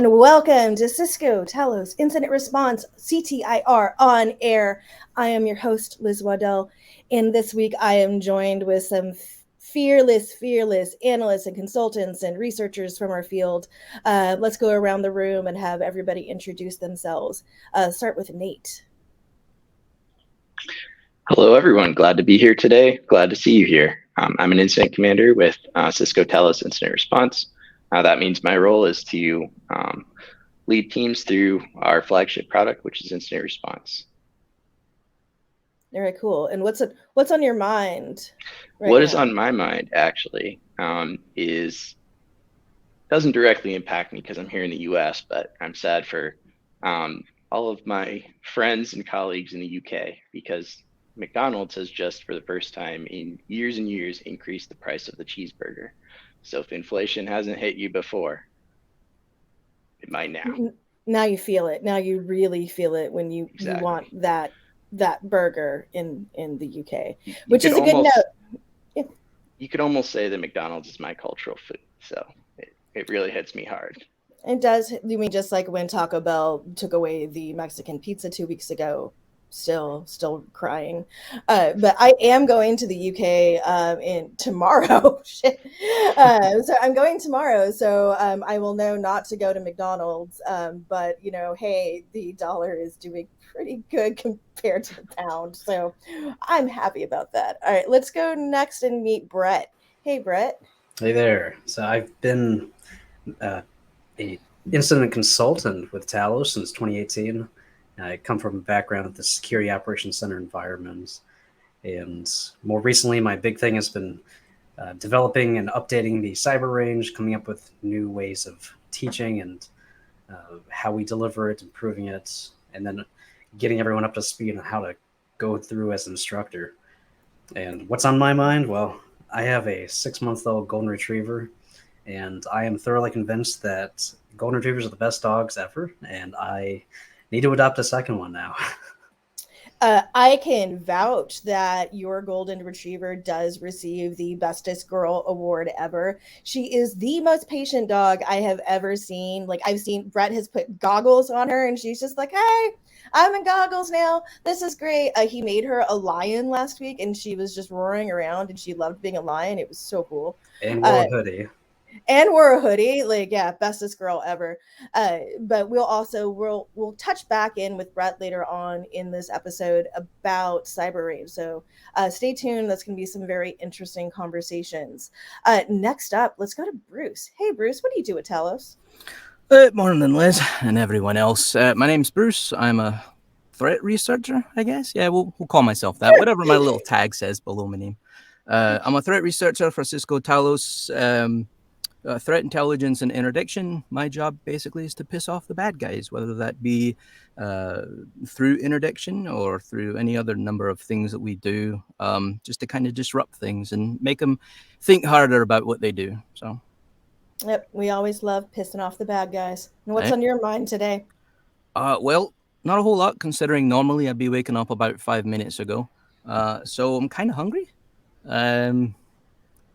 and welcome to Cisco Talos Incident Response CTIR On Air. I am your host, Liz Waddell, and this week I am joined with some fearless analysts and consultants and researchers from our field. Let's go around the room and have everybody introduce themselves. Start with Nate. Hello, everyone. Glad to be here today. Glad to see you here. I'm an incident commander with Cisco Talos Incident Response. That means my role is to lead teams through our flagship product, which is incident response. Very cool. And what's on your mind right What now? Is on my mind, actually, doesn't directly impact me because I'm here in the U.S., but I'm sad for all of my friends and colleagues in the UK because McDonald's has just, for the first time in years and years, increased the price of the cheeseburger. So if inflation hasn't hit you before, it might now. Now you feel it. Now you really feel it when you want that burger in the UK, which is a good note. Yeah. You could almost say that McDonald's is my cultural food. So it really hits me hard. It does. You mean just like when Taco Bell took away the Mexican pizza 2 weeks ago? Still crying. But I am going to the UK in tomorrow. So I'm going tomorrow. So I will know not to go to McDonald's. But hey, the dollar is doing pretty good compared to the pound. So I'm happy about that. All right, let's go next and meet Brett. Hey, Brett. Hey there. So I've been a incident consultant with Talos since 2018. I come from a background at the Security Operations Center environment. And more recently, my big thing has been developing and updating the cyber range, coming up with new ways of teaching and how we deliver it, improving it, and then getting everyone up to speed on how to go through as an instructor. And what's on my mind? Well, I have a 6-month-old golden retriever, and I am thoroughly convinced that golden retrievers are the best dogs ever, and I need to adopt a second one now. I can vouch that your golden retriever does receive the bestest girl award ever. She is the most patient dog I have ever seen. Like, I've seen Brett has put goggles on her and she's just like, hey, I'm in goggles now. This is great. He made her a lion last week and she was just roaring around and she loved being a lion. It was so cool. And wore a hoodie. And wear a hoodie, like, yeah, bestest girl ever. But we'll touch back in with Brett later on in this episode about cyber range. So stay tuned. That's going to be some very interesting conversations. Next up, let's go to Bruce. Hey, Bruce, what do you do at Talos? Morning, Liz, and everyone else. My name's Bruce. I'm a threat researcher, I guess. Yeah, we'll call myself that. Whatever my little tag says below my name. I'm a threat researcher for Cisco Talos. Threat intelligence and interdiction. My job basically is to piss off the bad guys, whether that be through interdiction or through any other number of things that we do, just to kind of disrupt things and make them think harder about what they do. So, yep, we always love pissing off the bad guys. And what's on your mind today? Well, not a whole lot, considering normally I'd be waking up about 5 minutes ago. So I'm kind of hungry.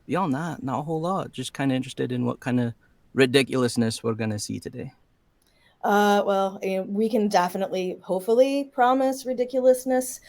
Beyond that, not a whole lot. Just kind of interested in what kind of ridiculousness we're going to see today. Well, we can definitely, hopefully, promise ridiculousness.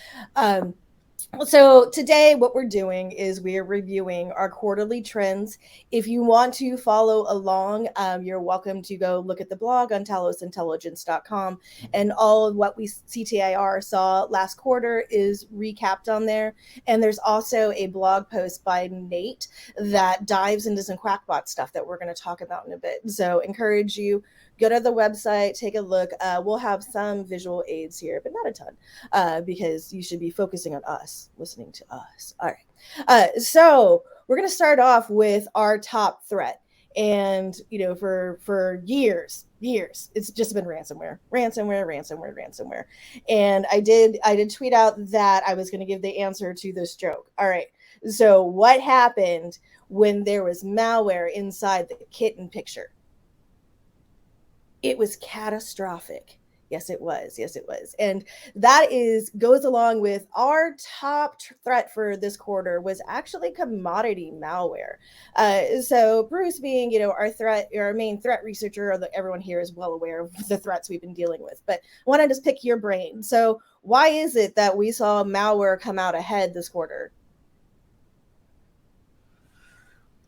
So today what we're doing is we're reviewing our quarterly trends. If you want to follow along, you're welcome to go look at the blog on talosintelligence.com, and all of what we CTIR saw last quarter is recapped on there. And there's also a blog post by Nate that dives into some Quackbot stuff that we're going to talk about in a bit. So encourage you, go to the website, take a look. We'll have some visual aids here, but not a ton, because you should be focusing on us, listening to us. All right. So we're going to start off with our top threat. And, for years, it's just been ransomware. And I did tweet out that I was going to give the answer to this joke. All right. So what happened when there was malware inside the kitten picture? It was catastrophic. Yes, it was. Yes, it was. And that goes along with our top threat for this quarter was actually commodity malware. So Bruce, being our main threat researcher, that everyone here is well aware of the threats we've been dealing with. But I want to just pick your brain. So why is it that we saw malware come out ahead this quarter?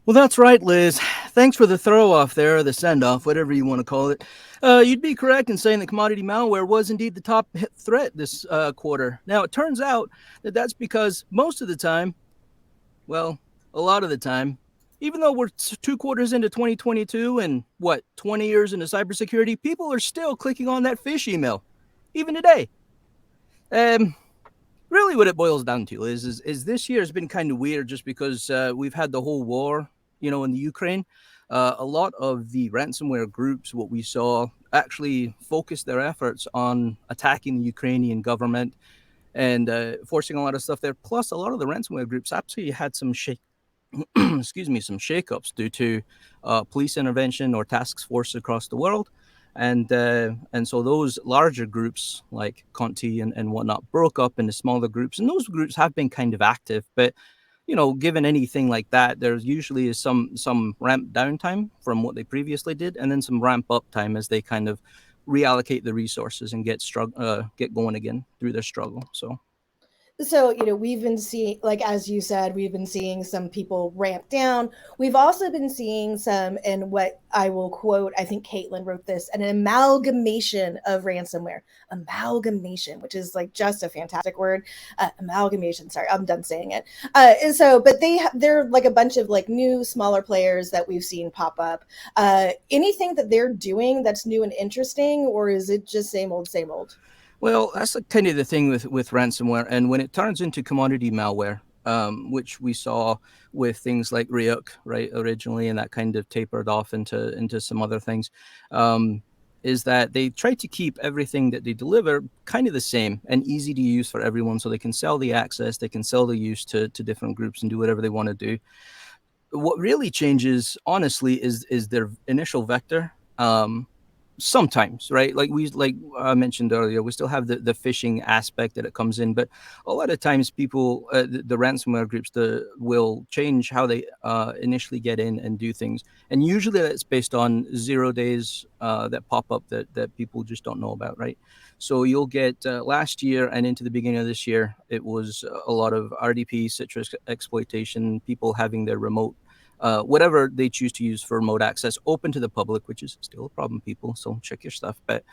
Well, that's right, Liz. Thanks for the throw off there, the send off, whatever you want to call it. You'd be correct in saying that commodity malware was indeed the top threat this quarter. Now, it turns out that that's because most of the time, well, a lot of the time, even though we're 2 quarters into 2022 and 20 years into cybersecurity, people are still clicking on that fish email, even today. Really, what it boils down to is this year has been kind of weird just because we've had the whole war, in the Ukraine. A lot of the ransomware groups, what we saw, actually focused their efforts on attacking the Ukrainian government and forcing a lot of stuff there. Plus, a lot of the ransomware groups actually had some excuse me, some shakeups due to police intervention or task force across the world. And so those larger groups like Conti and whatnot broke up into smaller groups, and those groups have been kind of active. But given anything like that, there's usually is some ramp down time from what they previously did, and then some ramp up time as they kind of reallocate the resources and get going again through their struggle. So, we've been seeing, like, as you said, we've been seeing some people ramp down. We've also been seeing some, and what I will quote, I think Caitlin wrote this, an amalgamation of ransomware. Amalgamation, which is like just a fantastic word. Amalgamation, sorry, I'm done saying it. And so, but they're like a bunch of like new, smaller players that we've seen pop up. Anything that they're doing that's new and interesting, or is it just same old, same old? Well, that's kind of the thing with ransomware. And when it turns into commodity malware, which we saw with things like Ryuk, right, originally, and that kind of tapered off into some other things, is that they try to keep everything that they deliver kind of the same and easy to use for everyone, so they can sell the access, they can sell the use to different groups and do whatever they want to do. What really changes, honestly, is their initial vector. Sometimes, right? Like I mentioned earlier, we still have the phishing aspect that it comes in, but a lot of times people, the ransomware groups, will change how they initially get in and do things, and usually that's based on 0 days that pop up that people just don't know about, right? So you'll get last year and into the beginning of this year, it was a lot of RDP, citrus exploitation, people having their remote whatever they choose to use for remote access open to the public, which is still a problem, people. So check your stuff. But,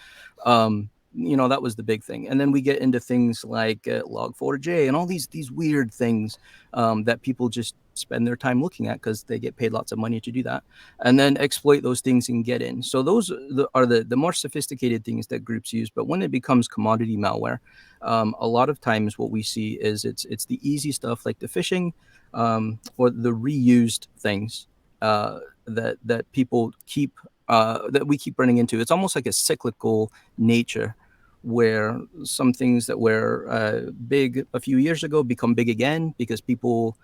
that was the big thing. And then we get into things like Log4j and all these weird things that people just spend their time looking at because they get paid lots of money to do that, and then exploit those things and get in. So those are the more sophisticated things that groups use. But when it becomes commodity malware, a lot of times what we see is it's the easy stuff like the phishing, or the reused things that people keep that we keep running into. It's almost like a cyclical nature where some things that were big a few years ago become big again because people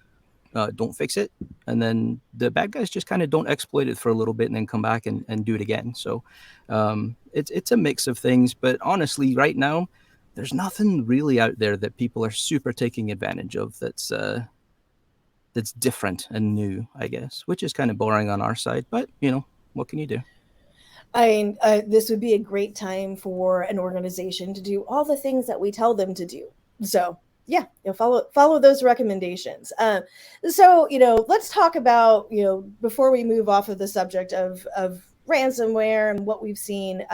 don't fix it, and then the bad guys just kind of don't exploit it for a little bit and then come back and do it again. So it's a mix of things, but honestly right now there's nothing really out there that people are super taking advantage of that's different and new, I guess, which is kind of boring on our side, but what can you do? I mean, this would be a great time for an organization to do all the things that we tell them to do. So yeah, follow those recommendations. So let's talk about before we move off of the subject of ransomware and what we've seen.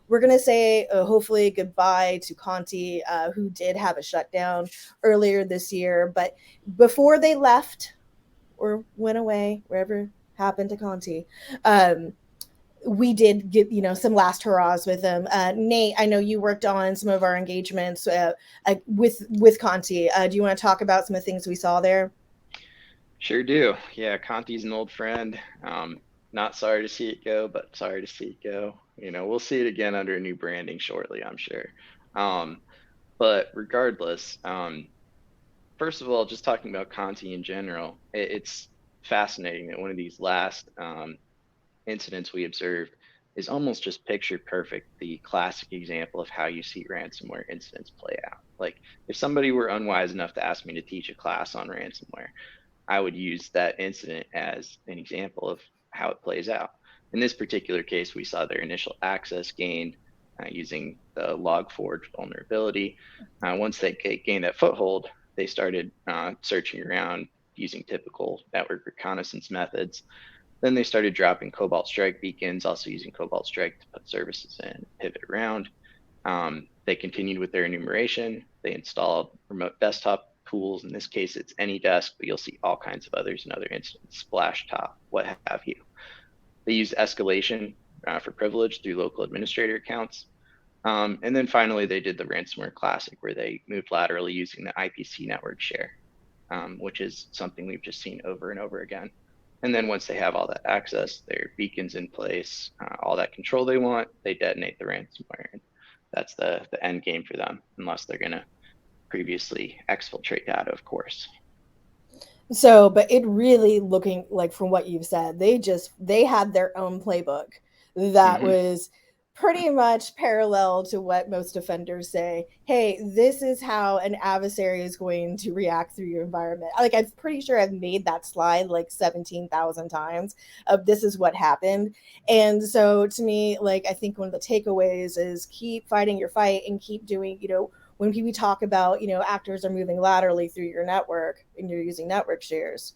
We're going to say hopefully goodbye to Conti, who did have a shutdown earlier this year. But before they left or went away, wherever happened to Conti, we did get some last hurrahs with them. Nate, I know you worked on some of our engagements with Conti. Do you want to talk about some of the things we saw there? Sure do. Yeah, Conti's an old friend. Not sorry to see it go, but sorry to see it go. We'll see it again under a new branding shortly, I'm sure. But regardless, first of all, just talking about Conti in general, it's fascinating that one of these last incidents we observed is almost just picture perfect, the classic example of how you see ransomware incidents play out. Like if somebody were unwise enough to ask me to teach a class on ransomware, I would use that incident as an example of how it plays out. In this particular case, we saw their initial access gained using the Log4j vulnerability. Once they gained that foothold, they started searching around using typical network reconnaissance methods. Then they started dropping Cobalt Strike beacons, also using Cobalt Strike to put services in, pivot around. They continued with their enumeration. They installed remote desktop tools. In this case, it's AnyDesk, but you'll see all kinds of others in other instances, Splashtop, what have you. They used escalation for privilege through local administrator accounts. And then finally, they did the ransomware classic where they moved laterally using the IPC network share, which is something we've just seen over and over again. And then once they have all that access, their beacons in place, all that control they want, they detonate the ransomware. And that's the end game for them, unless they're going to previously exfiltrate data, of course. So, but it really looking like from what you've said, they had their own playbook that was pretty much parallel to what most offenders say. Hey, this is how an adversary is going to react through your environment. Like I'm pretty sure I've made that slide like 17,000 times of this is what happened. And so to me, like I think one of the takeaways is keep fighting your fight and keep doing, when people talk about, actors are moving laterally through your network and you're using network shares,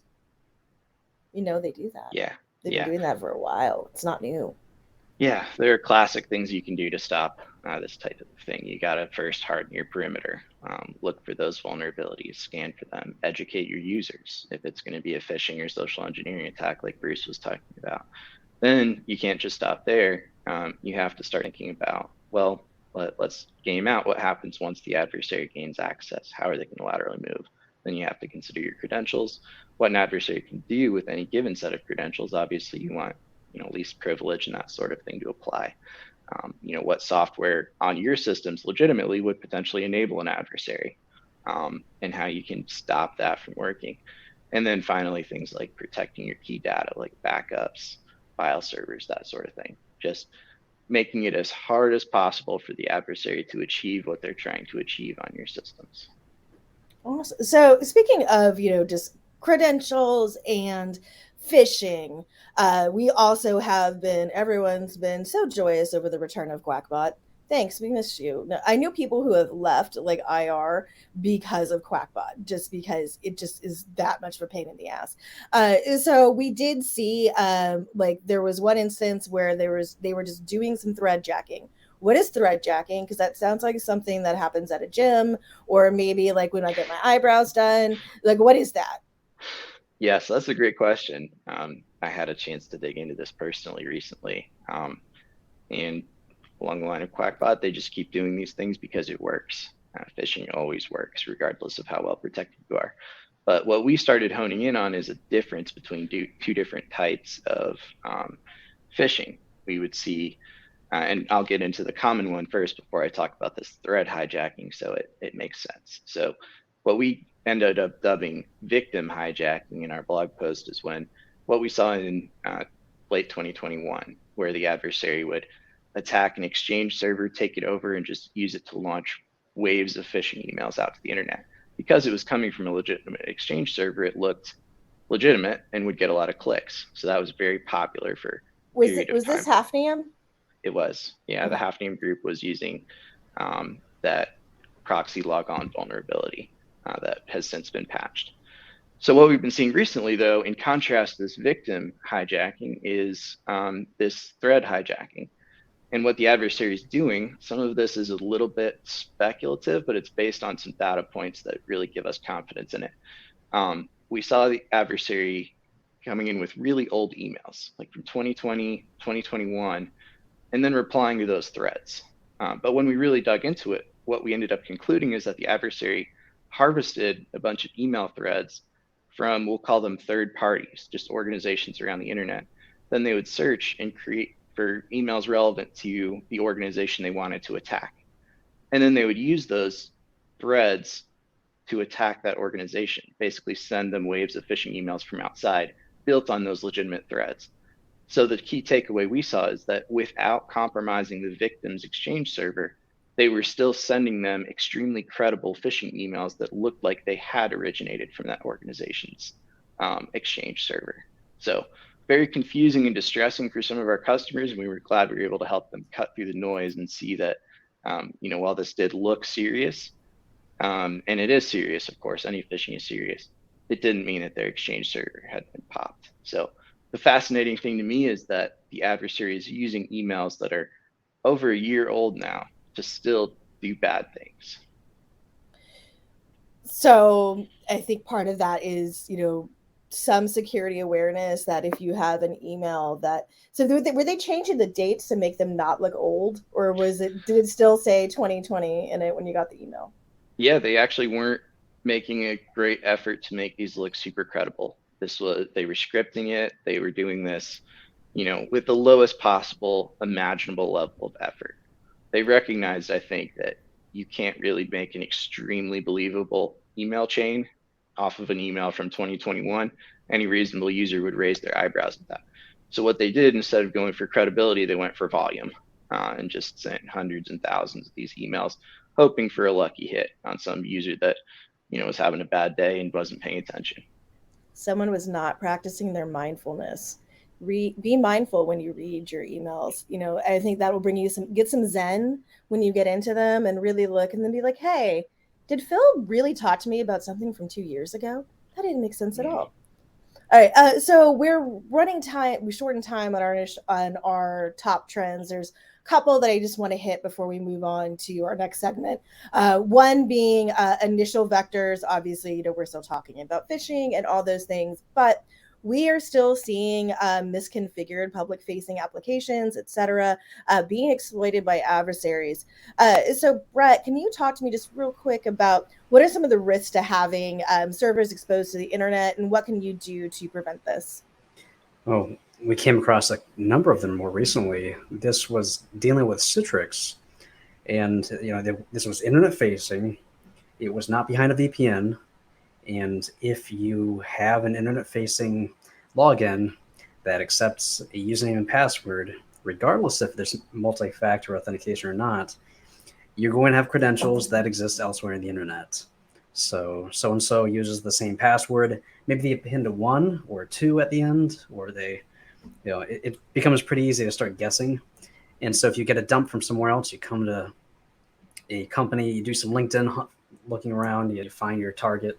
they do that. Yeah. They've been doing that for a while. It's not new. Yeah, there are classic things you can do to stop this type of thing. You got to first harden your perimeter, look for those vulnerabilities, scan for them, educate your users if it's going to be a phishing or social engineering attack like Bruce was talking about. Then you can't just stop there. You have to start thinking about, well, let's game out what happens once the adversary gains access. How are they going to laterally move? Then you have to consider your credentials, what an adversary can do with any given set of credentials. Obviously, you want least privilege and that sort of thing to apply. What software on your systems legitimately would potentially enable an adversary, and how you can stop that from working. And then finally, things like protecting your key data, like backups, file servers, that sort of thing. Just making it as hard as possible for the adversary to achieve what they're trying to achieve on your systems. Awesome. So speaking of, just credentials and phishing, we also everyone's been so joyous over the return of Quackbot. Thanks, we missed you. Now, I knew people who have left like IR because of Quackbot, just because it just is that much of a pain in the ass. So we did see like there was one instance where they were just doing some thread jacking. What is thread jacking? Because that sounds like something that happens at a gym, or maybe like when I get my eyebrows done. Like, what is that? Yes, that's a great question. I had a chance to dig into this personally recently. And along the line of Quackbot, they just keep doing these things because it works. Phishing always works, regardless of how well protected you are. But what we started honing in on is a difference between two different types of phishing. We would see, and I'll get into the common one first before I talk about this thread hijacking, so it makes sense. So what we ended up dubbing victim hijacking in our blog post is what we saw in late 2021, where the adversary would attack an Exchange server, take it over, and just use it to launch waves of phishing emails out to the internet. Because it was coming from a legitimate Exchange server, it looked legitimate and would get a lot of clicks. So that was very popular for a period of time. Was this Hafnium? It was. Yeah, the Hafnium group was using that proxy logon vulnerability that has since been patched. So what we've been seeing recently, though, in contrast to this victim hijacking, is this thread hijacking. And what the adversary is doing, some of this is a little bit speculative, but it's based on some data points that really give us confidence in it. We saw the adversary coming in with really old emails, like from 2020, 2021, and then replying to those threads. But when we really dug into it, what we ended up concluding is that the adversary harvested a bunch of email threads from, we'll call them third parties, just organizations around the internet. Then they would search and create for emails relevant to the organization they wanted to attack. And then they would use those threads to attack that organization, basically send them waves of phishing emails from outside built on those legitimate threads. So the key takeaway we saw is that without compromising the victim's Exchange server, they were still sending them extremely credible phishing emails that looked like they had originated from that organization's Exchange server. So very confusing and distressing for some of our customers. And we were glad we were able to help them cut through the noise and see that, while this did look serious, and it is serious, of course, any phishing is serious, it didn't mean that their Exchange server had been popped. So the fascinating thing to me is that the adversary is using emails that are over a year old now to still do bad things. So I think part of that is, some security awareness that if you have an email that, so were they changing the dates to make them not look old, or did it still say 2020 in it when you got the email? Yeah, they actually weren't making a great effort to make these look super credible. They were scripting it. They were doing this, with the lowest possible imaginable level of effort. They recognized, I think, that you can't really make an extremely believable email chain off of an email from 2021. Any reasonable user would raise their eyebrows at that. So what they did, instead of going for credibility, they went for volume and just sent hundreds and thousands of these emails, hoping for a lucky hit on some user that, was having a bad day and wasn't paying attention. Someone was not practicing their mindfulness. Be mindful when you read your emails. I think that will bring you get some zen when you get into them, and really look and then be like, hey, did Phil really talk to me about something from 2 years ago? That didn't make sense at all. All right, so we're running time. We shortened time on our top trends. There's a couple that I just want to hit before we move on to our next segment. One being initial vectors. Obviously, we're still talking about phishing and all those things, but we are still seeing misconfigured public-facing applications, et cetera, being exploited by adversaries. So, Brett, can you talk to me just real quick about what are some of the risks to having servers exposed to the internet, and what can you do to prevent this? Oh, we came across a number of them more recently. This was dealing with Citrix, and this was internet-facing. It was not behind a VPN. And if you have an internet-facing login that accepts a username and password, regardless if there's multi-factor authentication or not, you're going to have credentials that exist elsewhere in the internet. So-and-so uses the same password. Maybe they pinned a 1 or 2 at the end, or it becomes pretty easy to start guessing. And so if you get a dump from somewhere else, you come to a company, you do some LinkedIn looking around, you find your target,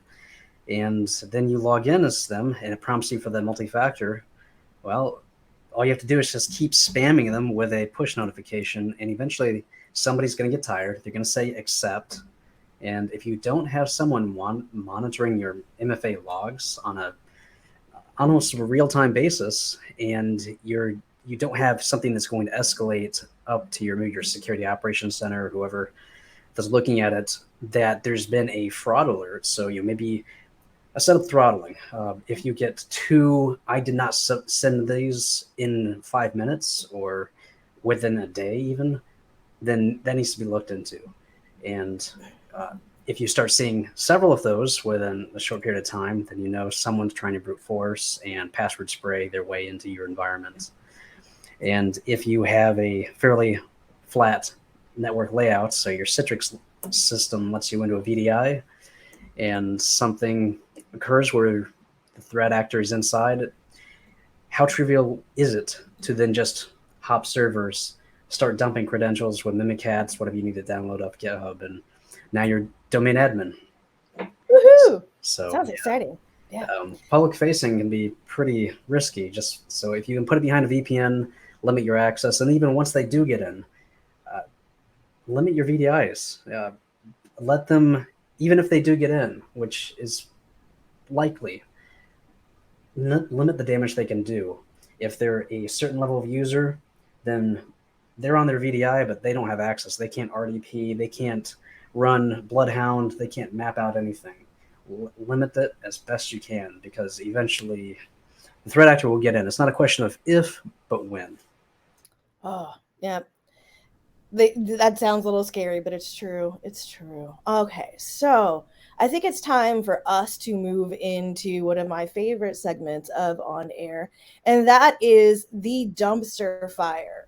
and then you log in as them, and it prompts you for the multi-factor. Well, all you have to do is just keep spamming them with a push notification, and eventually somebody's going to get tired. They're going to say accept. And if you don't have someone monitoring your MFA logs on a almost a real-time basis, and you don't have something that's going to escalate up to your security operations center or whoever that's looking at it, that there's been a fraud alert. So maybe a set of throttling. If you get 2, I did not send these in 5 minutes or within a day even, then that needs to be looked into. And if you start seeing several of those within a short period of time, then someone's trying to brute force and password spray their way into your environment. And if you have a fairly flat network layout, so your Citrix system lets you into a VDI, and something occurs where the threat actor is inside, how trivial is it to then just hop servers, start dumping credentials with Mimikatz, whatever you need to download off GitHub, and now you're domain admin. Woohoo! So sounds exciting. Yeah. Public facing can be pretty risky. Just so if you can put it behind a VPN, limit your access, and even once they do get in, limit your VDIs. Let them, even if they do get in, which is likely, limit the damage they can do. If they're a certain level of user, then they're on their VDI, but they don't have access. They can't RDP. They can't run Bloodhound. They can't map out anything. Limit it as best you can, because eventually the threat actor will get in. It's not a question of if, but when. Oh, yeah. That sounds a little scary, but it's true. It's true. Okay, so I think it's time for us to move into one of my favorite segments of On Air, and that is the dumpster fire.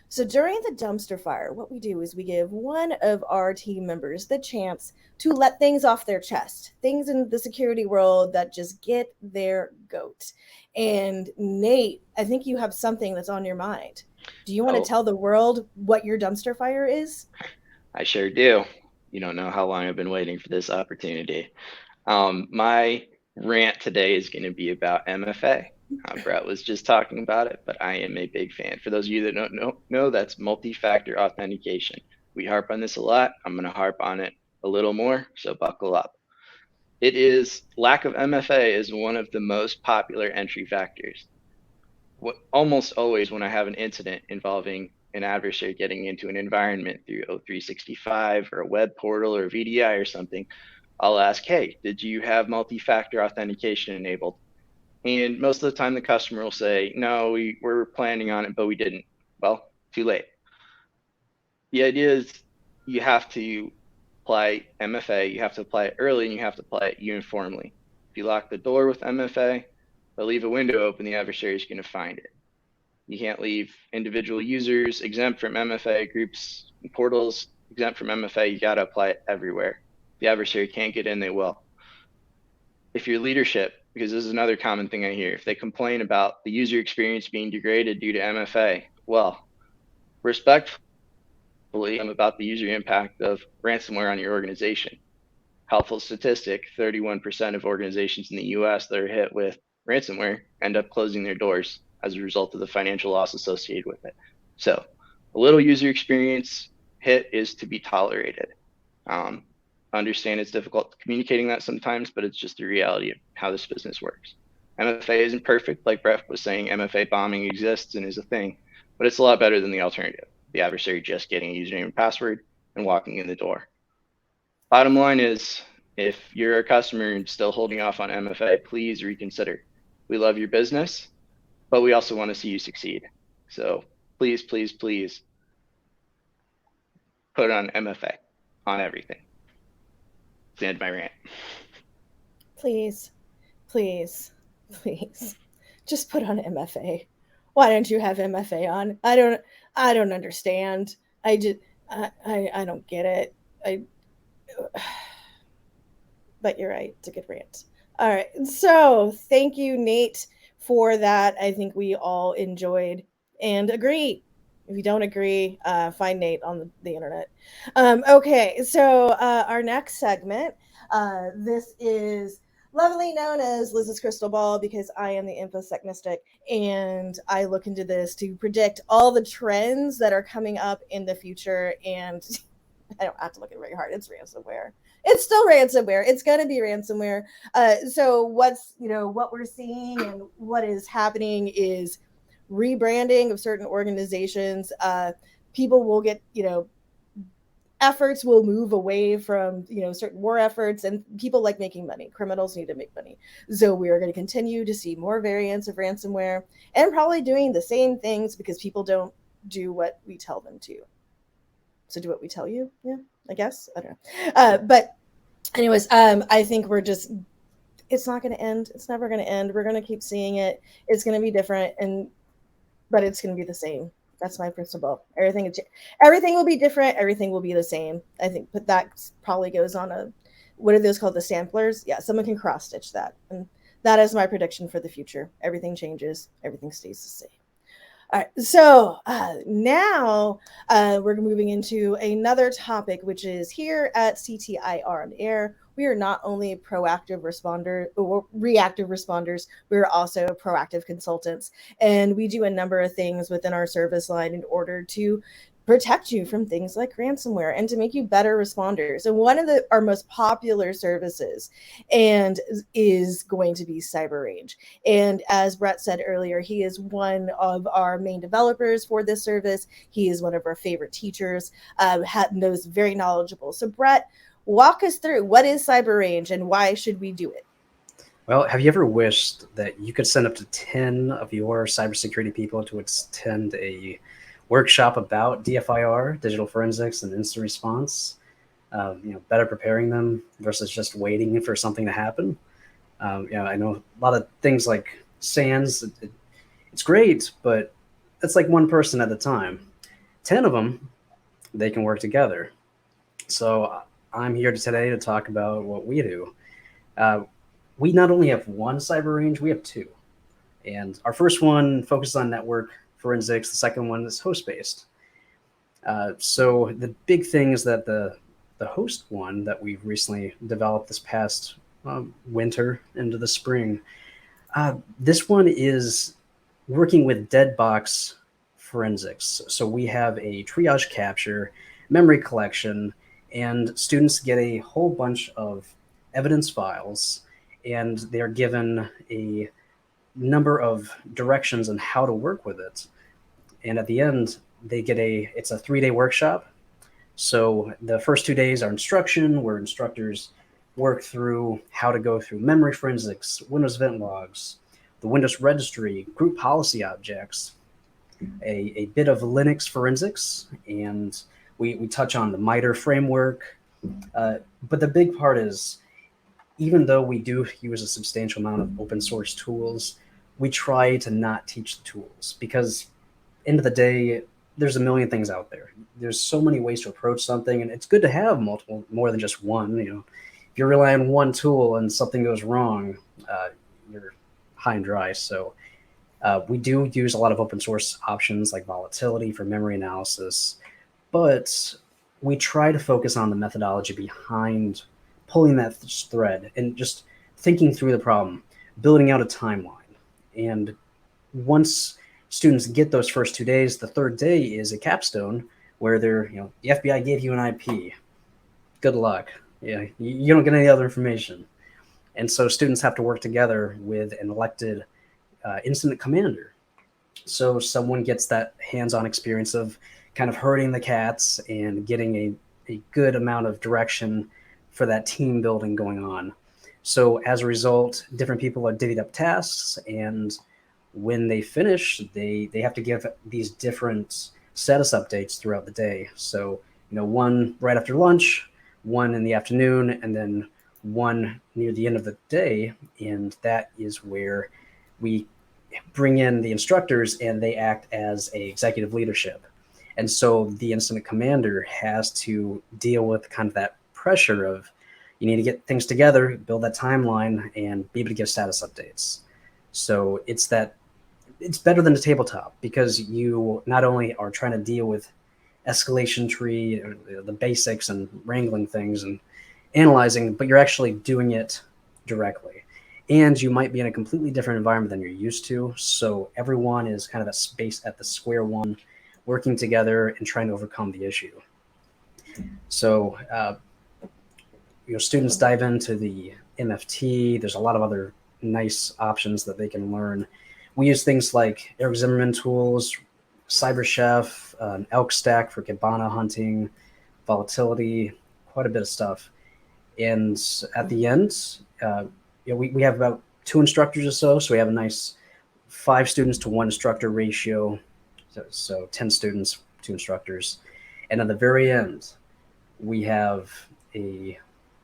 So during the dumpster fire, what we do is we give one of our team members the chance to let things off their chest, things in the security world that just get their goat. And Nate, I think you have something that's on your mind. Do you want to Oh, tell the world what your dumpster fire is? I sure do. You don't know how long I've been waiting for this opportunity. My rant today is going to be about MFA. Brett was just talking about it, but I am a big fan. For those of you that don't know, that's multi-factor authentication. We harp on this a lot. I'm going to harp on it a little more, so buckle up. It is lack of MFA is one of the most popular entry factors. Almost always when I have an incident involving an adversary getting into an environment through O365 or a web portal or VDI or something, I'll ask, hey, did you have multi-factor authentication enabled? And most of the time the customer will say, no, we were planning on it, but we didn't. Well, too late. The idea is you have to apply MFA, you have to apply it early, and you have to apply it uniformly. If you lock the door with MFA or leave a window open, the adversary is going to find it. You can't leave individual users exempt from MFA, groups, portals exempt from MFA. You got to apply it everywhere. If the adversary can't get in, they will. If your leadership, because this is another common thing I hear, if they complain about the user experience being degraded due to MFA, well, respectfully, I'm about the user impact of ransomware on your organization. Helpful statistic, 31% of organizations in the US that are hit with ransomware end up closing their doors as a result of the financial loss associated with it. So a little user experience hit is to be tolerated. Understand it's difficult communicating that sometimes, but it's just the reality of how this business works. MFA isn't perfect. Like Brett was saying, MFA bombing exists and is a thing, but it's a lot better than the alternative. The adversary just getting a username and password and walking in the door. Bottom line is, if you're a customer and still holding off on MFA, please reconsider. We love your business, but we also want to see you succeed. So please, please, please put on MFA on everything. That's the end of my rant. Please, please, please, just put on MFA. Why don't you have MFA on? I don't understand. I don't get it. But you're right. It's a good rant. All right. So thank you, Nate, for that. I think we all enjoyed and agree. If you don't agree, find Nate on the internet. Okay. So our next segment, this is lovely known as Liz's Crystal Ball because I am the InfoSec mystic and I look into this to predict all the trends that are coming up in the future. And I don't have to look at it very hard. It's ransomware. It's still ransomware. It's going to be ransomware. So what we're seeing and what is happening is rebranding of certain organizations. People will get, efforts will move away from, certain war efforts, and people like making money. Criminals need to make money. So we are going to continue to see more variants of ransomware and probably doing the same things because people don't do what we tell them to. So do what we tell you. Yeah, I guess. I don't know. But anyways, I think it's not going to end. It's never going to end. We're going to keep seeing it. It's going to be different, but it's going to be the same. That's my principle. Everything will be different. Everything will be the same. I think, but that probably goes on what are those called? The samplers? Yeah, someone can cross stitch that. And that is my prediction for the future. Everything changes. Everything stays the same. All right, so now we're moving into another topic, which is here at CTIR On Air. We are not only proactive responders or reactive responders, we're also proactive consultants. And we do a number of things within our service line in order to protect you from things like ransomware and to make you better responders. And one of our most popular services is going to be CyberRange. And as Brett said earlier, he is one of our main developers for this service. He is one of our favorite teachers, knows very knowledgeable. So Brett, walk us through what is CyberRange and why should we do it? Well, have you ever wished that you could send up to 10 of your cybersecurity people to attend a workshop about DFIR, digital forensics, and instant response? better preparing them versus just waiting for something to happen. I know a lot of things like SANS, it's great, but it's like one person at a time. 10 of them, they can work together. So I'm here today to talk about what we do. We not only have one cyber range, we have two. And our first one focuses on network forensics. The second one is host-based. So the big thing is that the host one that we've recently developed this past winter into the spring, this one is working with dead box forensics. So we have a triage capture, memory collection, and students get a whole bunch of evidence files, and they're given a number of directions on how to work with it. And at the end, they get it's a 3-day workshop. So the first 2 days are instruction, where instructors work through how to go through memory forensics, Windows event logs, the Windows registry, group policy objects, a bit of Linux forensics, and we touch on the MITRE framework. But the big part is, even though we do use a substantial amount of open source tools, we try to not teach the tools, because end of the day, there's a million things out there. There's so many ways to approach something, and it's good to have multiple, more than just one. If you rely on one tool and something goes wrong, you're high and dry. So we do use a lot of open source options like volatility for memory analysis, but we try to focus on the methodology behind pulling that thread and just thinking through the problem, building out a timeline. And once students get those first 2 days, the third day is a capstone where the FBI gave you an IP. Good luck. Yeah, you don't get any other information. And so students have to work together with an elected incident commander. So someone gets that hands-on experience of kind of herding the cats and getting a good amount of direction for that team building going on. So as a result, different people are divvied up tasks, and when they finish, they have to give these different status updates throughout the day. So, one right after lunch, one in the afternoon, and then one near the end of the day. And that is where we bring in the instructors, and they act as a executive leadership. And so the incident commander has to deal with kind of that pressure of, you need to get things together, build that timeline, and be able to give status updates. So it's better than a tabletop, because you not only are trying to deal with escalation tree, the basics and wrangling things and analyzing, but you're actually doing it directly. And you might be in a completely different environment than you're used to. So everyone is kind of at space at the square one, working together and trying to overcome the issue. So, students dive into the MFT. There's a lot of other nice options that they can learn. We use things like Eric Zimmerman tools, CyberChef, Elk Stack for Kibana hunting, volatility, quite a bit of stuff. And at the end, we have about 2 instructors or so. So we have a nice 5 students to 1 instructor ratio. So 10 students, 2 instructors. And at the very end, we have a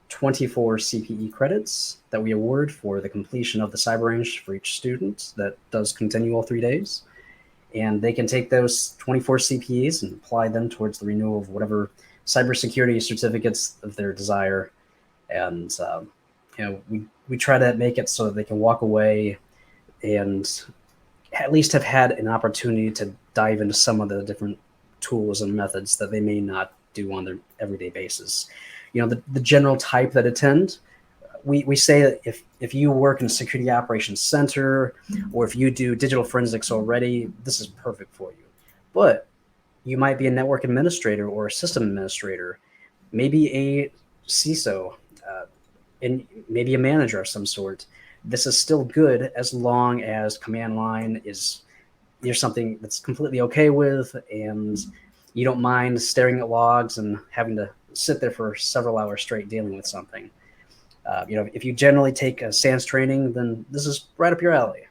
24 CPE credits that we award for the completion of the cyber range for each student that does continue all 3 days. And they can take those 24 CPEs and apply them towards the renewal of whatever cybersecurity certificates of their desire. And, we try to make it so that they can walk away and at least have had an opportunity to dive into some of the different tools and methods that they may not do on their everyday basis. The general type that attend, we say that if you work in a security operations center, or if you do digital forensics already, this is perfect for you. But you might be a network administrator or a system administrator, maybe a CISO, and maybe a manager of some sort. This is still good as long as command line is something that's completely okay with, and you don't mind staring at logs and having to sit there for several hours straight dealing with something. If you generally take a SANS training, then this is right up your alley.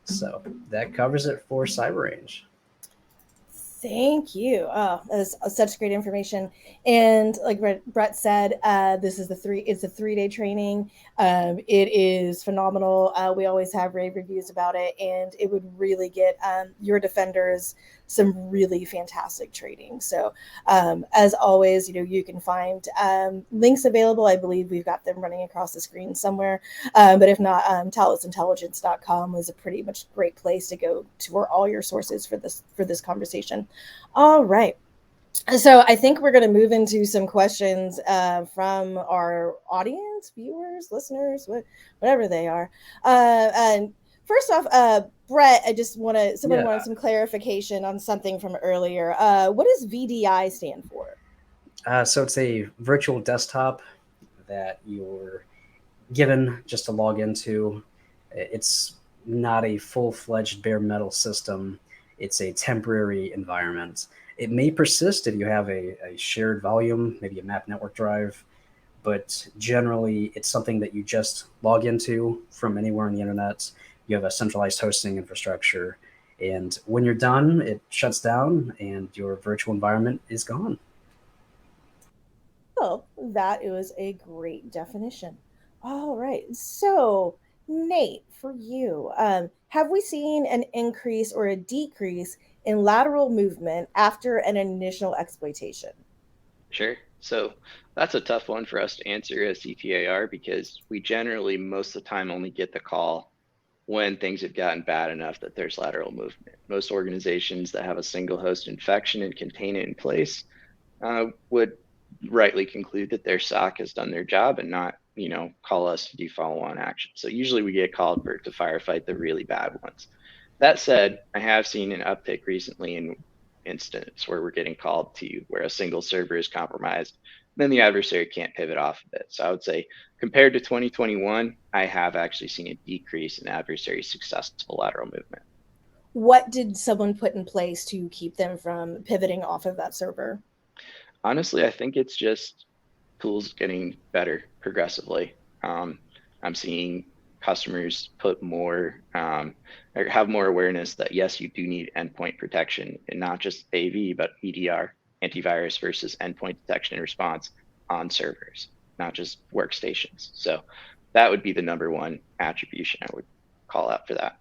So that covers it for cyber range. Thank you. Oh, that's such great information. And like Brett said, this is it's a 3-day training. It is phenomenal. We always have rave reviews about it, and it would really get your defenders some really fantastic training. So, as always, you can find links available. I believe we've got them running across the screen somewhere. But if not, talosintelligence.com is a pretty much great place to go to for all your sources for this conversation. All right. So I think we're going to move into some questions from our audience, viewers, listeners, whatever they are. And first off, Brett, I just wanted some clarification on something from earlier. What does VDI stand for? So it's a virtual desktop that you're given just to log into. It's not a full-fledged bare metal system. It's a temporary environment. It may persist if you have a shared volume, maybe a map network drive, but generally it's something that you just log into from anywhere on the internet. You have a centralized hosting infrastructure, and when you're done, it shuts down and your virtual environment is gone. Oh, that was a great definition. All right. So, Nate, for you, have we seen an increase or a decrease in lateral movement after an initial exploitation? Sure. So that's a tough one for us to answer as CTIR because we generally most of the time only get the call when things have gotten bad enough that there's lateral movement. Most organizations that have a single host infection and contain it in place would rightly conclude that their SOC has done their job and not, call us to do follow-on action. So usually we get called to firefight the really bad ones. That said, I have seen an uptick recently in instance where we're getting called to where a single server is compromised, then the adversary can't pivot off of it. So I would say compared to 2021, I have actually seen a decrease in adversary successful lateral movement. What did someone put in place to keep them from pivoting off of that server? Honestly, I think it's just tools getting better progressively. I'm seeing customers put more or have more awareness that yes, you do need endpoint protection and not just AV, but EDR, antivirus versus endpoint detection and response on servers, not just workstations. So that would be the number one attribution I would call out for that.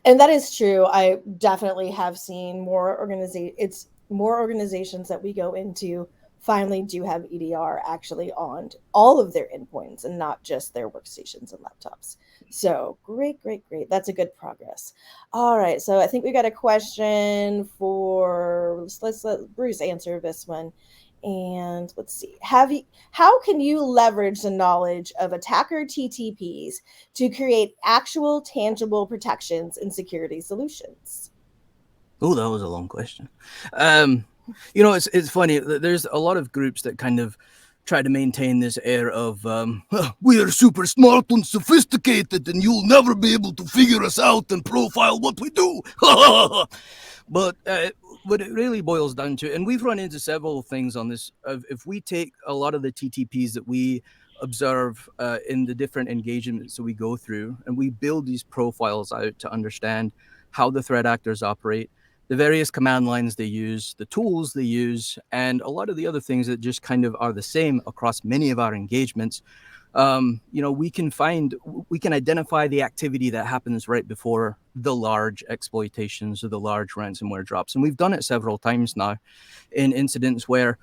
And that is true. I definitely have seen more organizations that we go into finally do have EDR actually on all of their endpoints and not just their workstations and laptops. So great. That's a good progress. All right. So I think we got a question for, let's let Bruce answer this one. And let's see, how can you leverage the knowledge of attacker TTPs to create actual tangible protections and security solutions? Oh, that was a long question. It's funny. There's a lot of groups that kind of try to maintain this air of we are super smart and sophisticated, and you'll never be able to figure us out and profile what we do. But what it really boils down to, and we've run into several things on this. If we take a lot of the TTPs that we observe in the different engagements that we go through, and we build these profiles out to understand how the threat actors operate, the various command lines they use, the tools they use, and a lot of the other things that just kind of are the same across many of our engagements. We can identify the activity that happens right before the large exploitations or the large ransomware drops. And we've done it several times now in incidents where,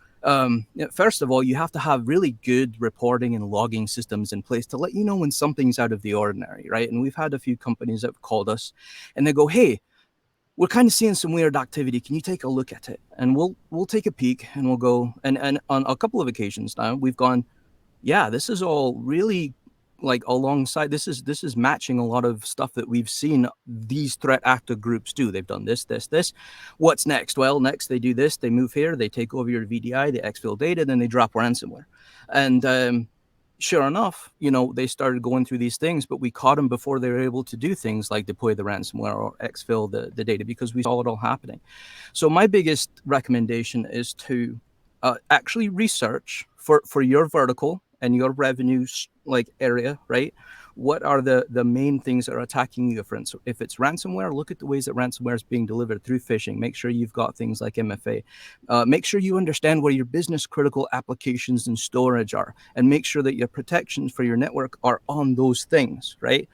first of all, you have to have really good reporting and logging systems in place to let you know when something's out of the ordinary, right? And we've had a few companies that have called us and they go, hey, we're kind of seeing some weird activity. Can you take a look at it? And we'll take a peek and we'll go. And on a couple of occasions now, we've gone, yeah, this is all really like alongside. This is matching a lot of stuff that we've seen these threat actor groups do. They've done this. What's next? Well, next they do this. They move here. They take over your VDI. They exfil data. Then they drop ransomware. And sure enough, they started going through these things, but we caught them before they were able to do things like deploy the ransomware or exfil the data because we saw it all happening. So my biggest recommendation is to actually research for your vertical and your revenue area, right? what are the main things that are attacking you. If it's ransomware, look at the ways that ransomware is being delivered through phishing. Make sure you've got things like MFA. Make sure you understand where your business critical applications and storage are, and make sure that your protections for your network are on those things, right?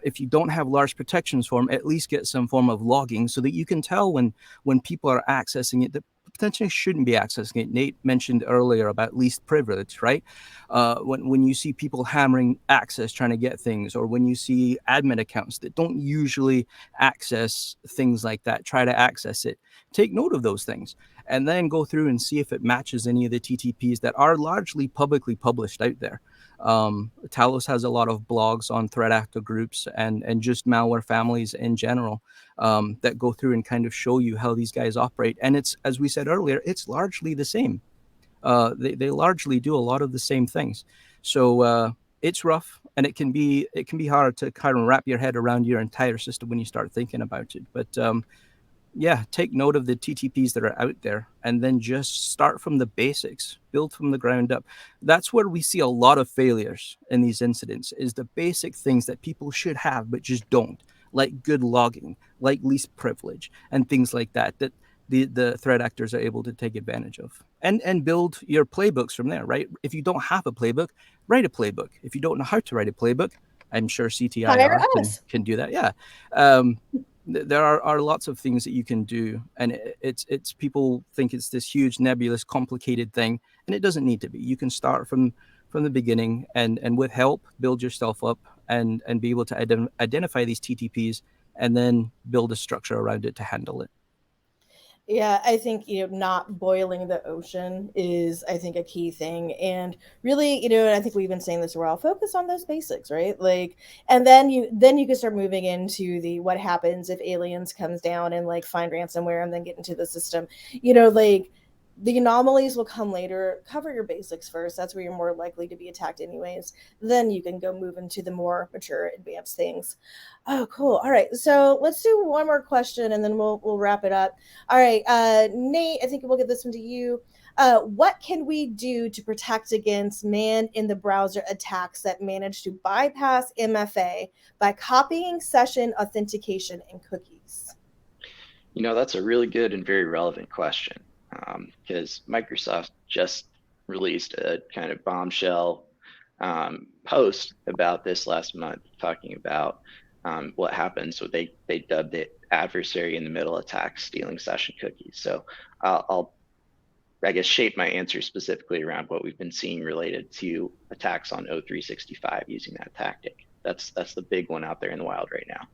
If you don't have large protections for them, at least get some form of logging so that you can tell when people are accessing it that potentially shouldn't be accessing it. Nate mentioned earlier about least privilege, right? When you see people hammering access trying to get things, or when you see admin accounts that don't usually access things like that, try to access it, take note of those things, and then go through and see if it matches any of the TTPs that are largely publicly published out there. Talos has a lot of blogs on threat actor groups and just malware families in general that go through and kind of show you how these guys operate. And it's, as we said earlier, it's largely the same. They largely do a lot of the same things. So it's rough, and it can be hard to kind of wrap your head around your entire system when you start thinking about it. But yeah, take note of the TTPs that are out there, and then just start from the basics, build from the ground up. That's where we see a lot of failures in these incidents, is the basic things that people should have but just don't, like good logging, like least privilege, and things like that, that the threat actors are able to take advantage of, and build your playbooks from there, right? If you don't have a playbook, write a playbook. If you don't know how to write a playbook, I'm sure Hire CTIR us. can do that. Yeah. There are lots of things that you can do, and it's people think it's this huge nebulous complicated thing, and it doesn't need to be. You can start from the beginning, and with help build yourself up, and be able to identify these TTPs, and then build a structure around it to handle it. Yeah, I think, not boiling the ocean is, I think, a key thing. And really, and I think we've been saying this for a while, focus on those basics, right? Like, and then you can start moving into the what happens if aliens comes down and like find ransomware and then get into the system. Like the anomalies will come later. Cover your basics first. That's where you're more likely to be attacked anyways. Then you can go move into the more mature, advanced things. Oh, cool. All right. So let's do one more question and then we'll wrap it up. All right. Nate, I think we'll get this one to you. What can we do to protect against man in the browser attacks that manage to bypass MFA by copying session authentication and cookies? That's a really good and very relevant question, because Microsoft just released a kind of bombshell post about this last month, talking about what happens. So they dubbed it adversary in the middle attack stealing session cookies. So I'll I guess shape my answer specifically around what we've been seeing related to attacks on O365 using that tactic. That's the big one out there in the wild right now.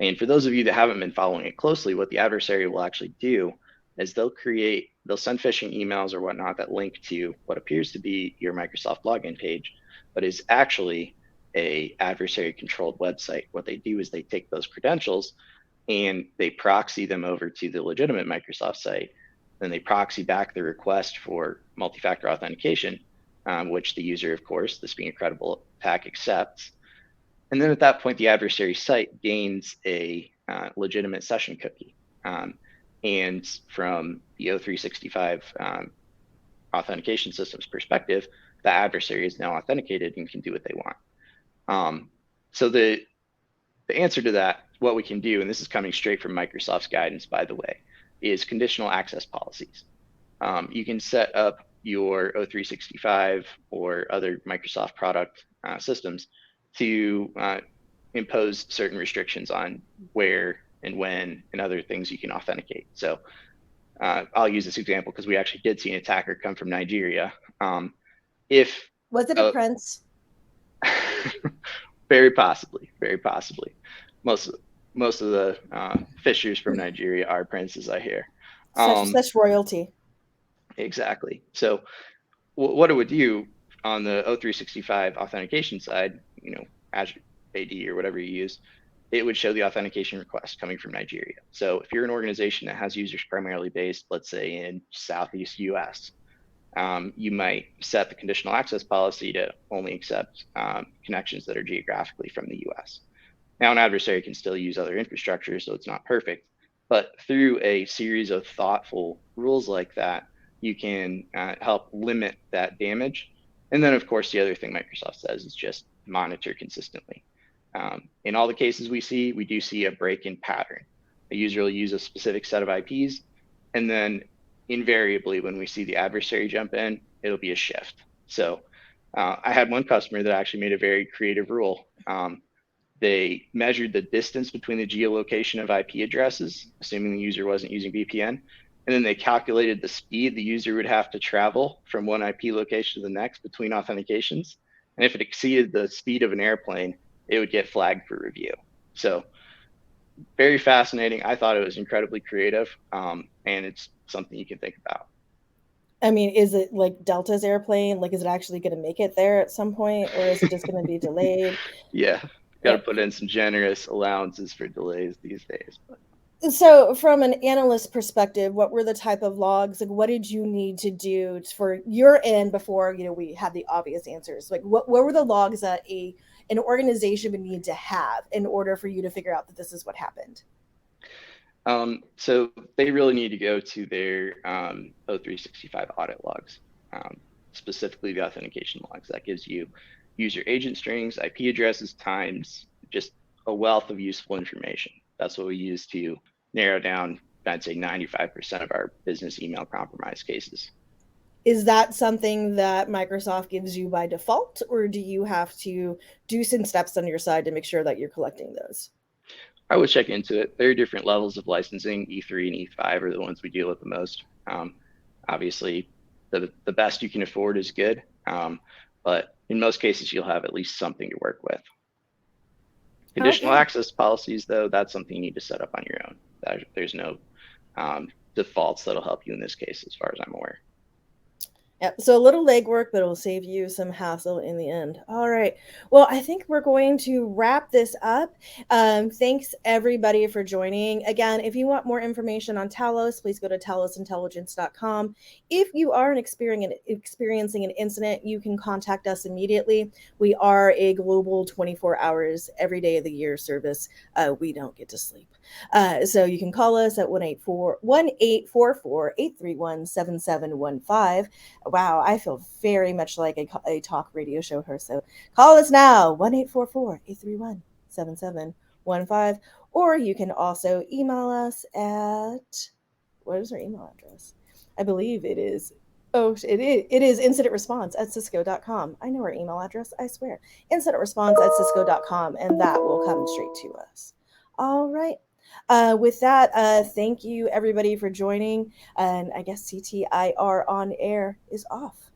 And for those of you that haven't been following it closely, what the adversary will actually do is they'll send phishing emails or whatnot that link to what appears to be your Microsoft login page, but is actually a adversary controlled website. What they do is they take those credentials and they proxy them over to the legitimate Microsoft site. Then they proxy back the request for multi-factor authentication, which the user, of course, this being a credible attack, accepts. And then at that point, the adversary site gains a legitimate session cookie. And from the O365 authentication system's perspective, the adversary is now authenticated and can do what they want. So the answer to that, what we can do, and this is coming straight from Microsoft's guidance, by the way, is conditional access policies. You can set up your O365 or other Microsoft product systems to impose certain restrictions on where and when and other things you can authenticate. So I'll use this example because we actually did see an attacker come from Nigeria. Was it a prince? Very possibly. Most of the fishers from Nigeria are princes, I hear. Such royalty. Exactly. So what it would do on the O365 authentication side, Azure AD or whatever you use, it would show the authentication request coming from Nigeria. So if you're an organization that has users primarily based, let's say in Southeast US, you might set the conditional access policy to only accept connections that are geographically from the US. Now, an adversary can still use other infrastructure, so it's not perfect. But through a series of thoughtful rules like that, you can help limit that damage. And then, of course, the other thing Microsoft says is just monitor consistently. In all the cases we do see a break-in pattern. A user will use a specific set of IPs, and then invariably when we see the adversary jump in, it'll be a shift. So I had one customer that actually made a very creative rule. They measured the distance between the geolocation of IP addresses, assuming the user wasn't using VPN, and then they calculated the speed the user would have to travel from one IP location to the next between authentications. And if it exceeded the speed of an airplane, it would get flagged for review. So very fascinating. I thought it was incredibly creative, and it's something you can think about. I mean, is it like Delta's airplane? Like, is it actually going to make it there at some point, or is it just going to be delayed? Yeah, got to put in some generous allowances for delays these days. But. So from an analyst perspective, what were the type of logs? Like, what did you need to do for your end before, we had the obvious answers? Like, what were the logs that an organization would need to have in order for you to figure out that this is what happened? So they really need to go to their O365 audit logs, specifically the authentication logs. That gives you user agent strings, IP addresses, times, just a wealth of useful information. That's what we use to narrow down, I'd say 95% of our business email compromise cases. Is that something that Microsoft gives you by default, or do you have to do some steps on your side to make sure that you're collecting those? I would check into it. There are different levels of licensing. E3 and E5 are the ones we deal with the most. Obviously, the best you can afford is good, but in most cases, you'll have at least something to work with. Conditional access policies, though, that's something you need to set up on your own. There's no defaults that'll help you in this case, as far as I'm aware. Yeah, so a little legwork, but it'll save you some hassle in the end. All right. Well, I think we're going to wrap this up. Thanks, everybody, for joining. Again, if you want more information on Talos, please go to talosintelligence.com. If you are experiencing an incident, you can contact us immediately. We are a global 24 hours every day of the year service. We don't get to sleep. So you can call us at 1-844-831-7715. Wow, I feel very much like a talk radio show host. So call us now, 1-844-831-7715. Or you can also email us at, what is our email address? I believe it is, it is incidentresponse@cisco.com. I know our email address, I swear. Incidentresponse@cisco.com, and that will come straight to us. All right. With that, thank you everybody for joining, and I guess CTIR On Air is off.